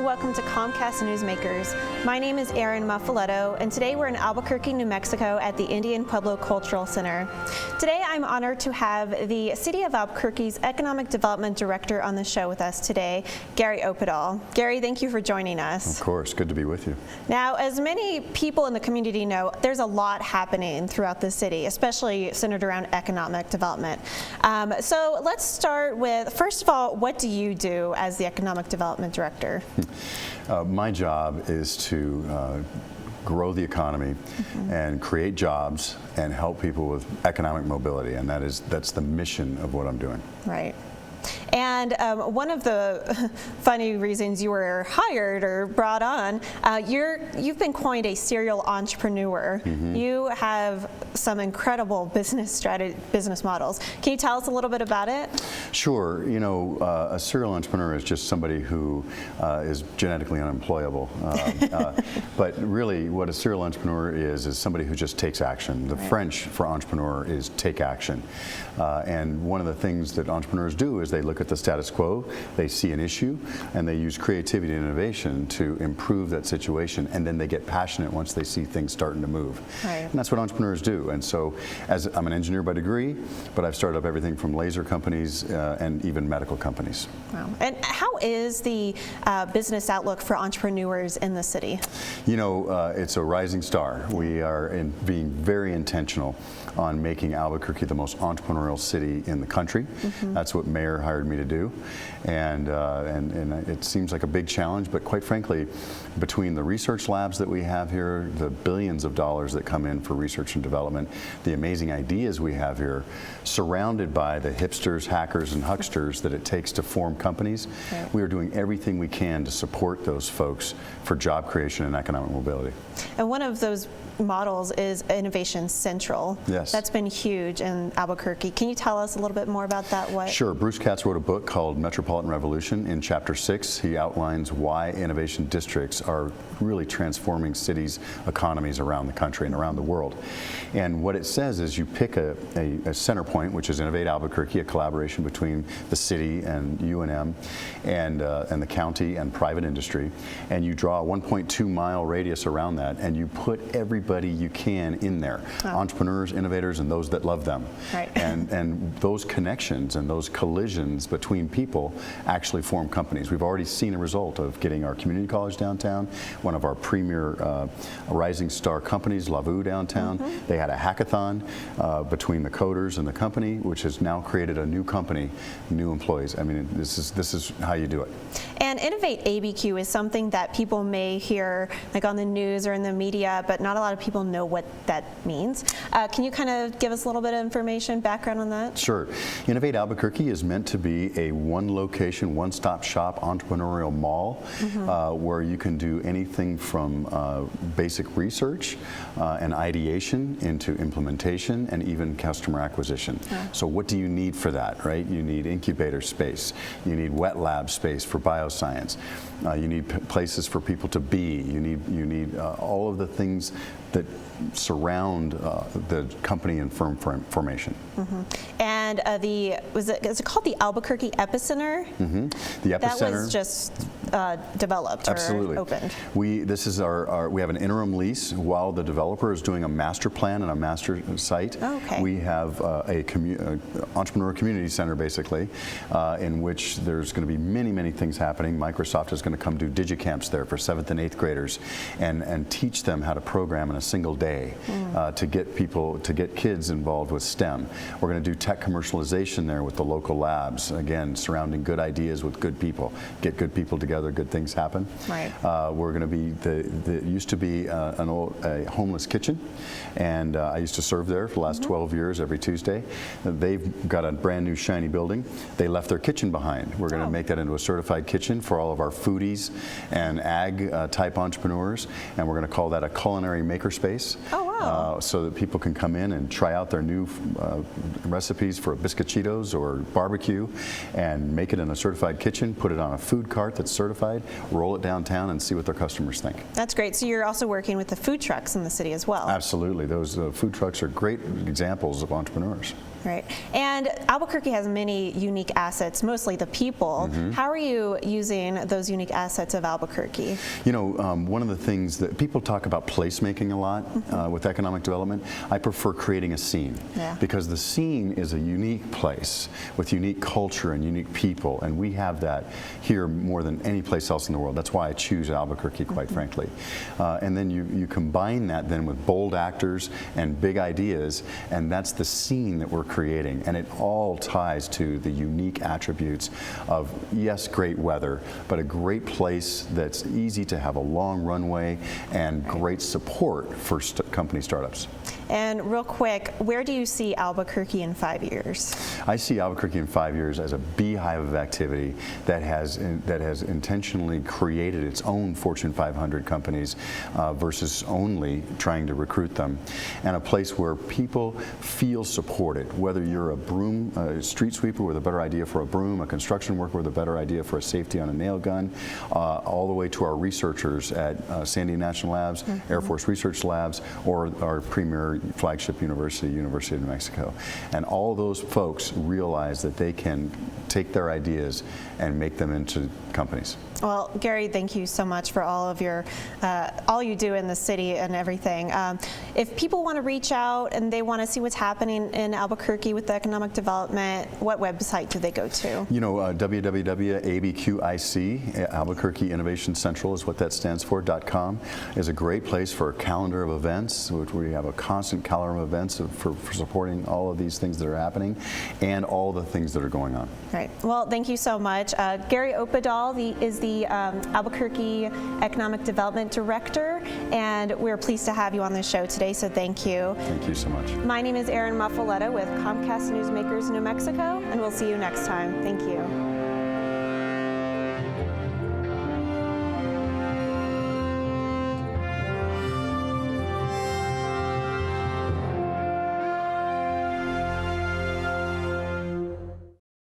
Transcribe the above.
and welcome to Comcast Newsmakers. My name is Erin Muffoletto, and today we're in Albuquerque, New Mexico at the Indian Pueblo Cultural Center. Today I'm honored to have the City of Albuquerque's Economic Development Director on the show with us today, Gary Oppedahl. Gary, thank you for joining us. Of course, good to be with you. Now, as many people in the community know, there's a lot happening throughout the city, especially centered around economic development. So let's start with, first of all, what do you do as the Economic Development Director? My job is to grow the economy and create jobs and help people with economic mobility, and that's the mission of what I'm doing. Right. And one of the funny reasons you were hired or brought on, you've been coined a serial entrepreneur. You have some incredible business models. Can you tell us a little bit about it? Sure. You know, a serial entrepreneur is just somebody who is genetically unemployable. But really, what a serial entrepreneur is somebody who just takes action. The French for entrepreneur is take action. And one of the things that entrepreneurs do is they look at the status quo, they see an issue, and they use creativity and innovation to improve that situation, and then they get passionate once they see things starting to move. Right. And that's what entrepreneurs do. And so, as I'm an engineer by degree, but I've started up everything from laser companies and even medical companies. Wow. And how is the business outlook for entrepreneurs in the city? You know, it's a rising star. We are being very intentional on making Albuquerque the most entrepreneurial city in the country. That's what Mayor hired me to do, and it seems like a big challenge, but quite frankly, between the research labs that we have here, the billions of dollars that come in for research and development, the amazing ideas we have here, surrounded by the hipsters, hackers, and hucksters that it takes to form companies, we are doing everything we can to support those folks for job creation and economic mobility. And one of those models is Innovation Central. Yes. That's been huge in Albuquerque. Can you tell us a little bit more about that? Sure. Bruce Katz wrote a book called Metropolitan Revolution. In Chapter 6, he outlines why innovation districts are really transforming cities' economies around the country and around the world. And what it says is you pick a center point, which is Innovate Albuquerque, a collaboration between the city and UNM and the county and private industry, and you draw a 1.2-mile radius around that, and you put everybody you can in there, entrepreneurs, innovators, and those that love them. Right. And those connections and those collisions between people actually form companies. We've already seen a result of getting our community college downtown, one of our premier rising star companies, Lavu downtown. They had a hackathon between the coders and the company, which has now created a new company, new employees. I mean, this is how you do it. And Innovate ABQ is something that people may hear like on the news or in the media, but not a lot of people know what that means. Can you kind of give us a little bit of information, background on that? Sure. Innovate Albuquerque is meant to be a one-location, one-stop shop entrepreneurial mall where you can do anything from basic research and ideation into implementation and even customer acquisition. So what do you need for that, right? You need incubator space. You need wet lab space for bioscience. You need places for people to be. You need all of the things that surround the company and firm formation. And is it called the Albuquerque Epicenter? The Epicenter. That was just developed or opened. We have an interim lease while the developer is doing a master plan and a master site. We have a entrepreneur community center basically, in which there's going to be many things happening. Microsoft is going to come do digicamps there for 7th and 8th graders and teach them how to program in a single day to get kids involved with STEM. We're going to do tech commercialization there with the local labs, again surrounding good ideas with good people. Get good people together, good things happen. Right. We're going to be it used to be a homeless kitchen, and I used to serve there for the last 12 years every Tuesday. They've got a brand new shiny building. They left their kitchen behind. We're going to make that into a certified kitchen for all of our foodies and ag type entrepreneurs, and we're going to call that a culinary makerspace. Oh, wow. So that people can come in and try out their new recipes for biscuititos or barbecue and make it in a certified kitchen, put it on a food cart that's certified, roll it downtown and see what their customers think. That's great. So you're also working with the food trucks in the city as well. Absolutely. Those food trucks are great examples of entrepreneurs. Right. And Albuquerque has many unique assets, mostly the people. How are you using those unique assets of Albuquerque? You know, one of the things that people talk about placemaking a lot with economic development, I prefer creating a scene. Yeah. Because the scene is a unique place with unique culture and unique people, and we have that here more than any place else in the world. That's why I choose Albuquerque, quite frankly. And then you combine that then with bold actors and big ideas, and that's the scene that we're creating, and it all ties to the unique attributes of, yes, great weather, but a great place that's easy to have a long runway and great support for company startups. And real quick, where do you see Albuquerque in 5 years? I see Albuquerque in 5 years as a beehive of activity that has intentionally created its own Fortune 500 companies versus only trying to recruit them, and a place where people feel supported, whether you're a street sweeper with a better idea for a broom, a construction worker with a better idea for a safety on a nail gun, all the way to our researchers at Sandia National Labs, Air Force Research Labs, or our premier flagship university, University of New Mexico. And all those folks realize that they can take their ideas and make them into companies. Well, Gary, thank you so much for all of your, all you do in the city and everything. If people want to reach out and they want to see what's happening in Albuquerque with the economic development, what website do they go to? You know, www.abqic, Albuquerque Innovation Central is what that stands for, .com, is a great place for a calendar of events, which we have a constant calendar of events for supporting all of these things that are happening and all the things that are going on. Right. Well, thank you so much. Gary Oppedahl is the Albuquerque Economic Development Director, and we're pleased to have you on the show today, so thank you. Thank you so much. My name is Erin Muffoletto with Comcast Newsmakers New Mexico, and we'll see you next time. Thank you.